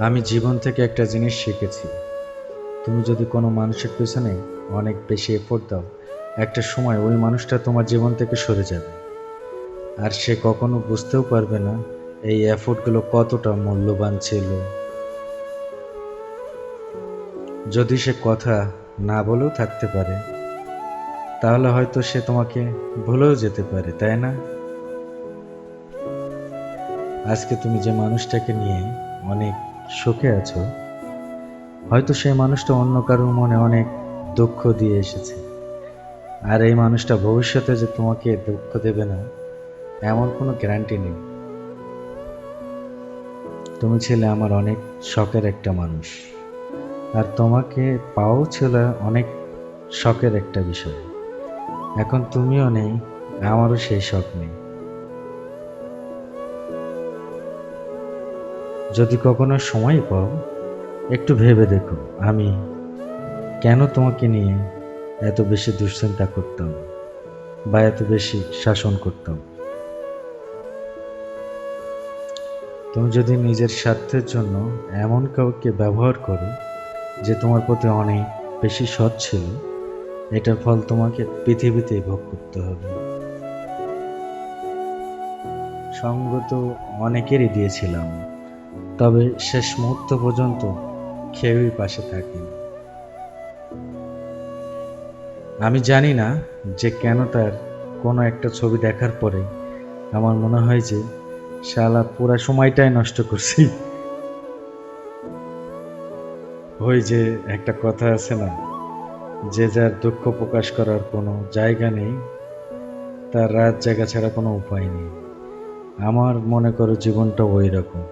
আমি জীবন থেকে একটা জিনিস শিখেছি। তুমি যদি কোনো মানুষের পেছনে অনেক বেশি এফোর্ট দাও, একটা সময় ওই মানুষটা তোমার জীবন থেকে সরে যাবে। আর সে কখনো বুঝতেও পারবে না এই এফোর্টগুলো কতটা মূল্যবান ছিল। যদি সে কথা না বলেও থাকতে পারে, তাহলে হয়তো সে তোমাকে ভুলেও যেতে পারে, তাই না? আজকে তুমি যে মানুষটাকে নিয়ে অনেক সুখে আছো, হয়তো সেই মানুষটা অন্য কারোর মনে অনেক দুঃখ দিয়ে এসেছে। আর এই মানুষটা ভবিষ্যতে যে তোমাকে দুঃখ দেবে না, এমন কোনো গ্যারান্টি নেই। তুমি ছিলে আমার অনেক শখের একটা মানুষ, আর তোমাকে পাওয়াও ছিল অনেক শখের একটা বিষয়। এখন তুমিও নেই, আমারও সেই শখ নেই। যদি কখনো সময় পাও, একটু ভেবে দেখো আমি কেন তোমাকে নিয়ে এত বেশি দুশ্চিন্তা করতাম বা এত বেশি শাসন করতাম। তুমি যদি নিজের স্বার্থের জন্য এমন কাউকে ব্যবহার করো যে তোমার প্রতি অনেক বেশি সৎ ছিল, এটার ফল তোমাকে পৃথিবীতেই ভোগ করতে হবে। সঙ্গ তো অনেকেরই দিয়েছিলাম, তবে শেষ মুহূর্ত পর্যন্ত কেউই পাশে থাকেনি। আমি জানি না যে কেন তার কোনো একটা ছবি দেখার পরে আমার মনে হয় যে শালা পুরা সময়টাই নষ্ট করছি। ওই যে একটা কথা আছে না, যে যার দুঃখ প্রকাশ করার কোনো জায়গা নেই, তার রাত জায়গা ছাড়া কোনো উপায় নেই। আমার মনে করো জীবনটা ওই রকম।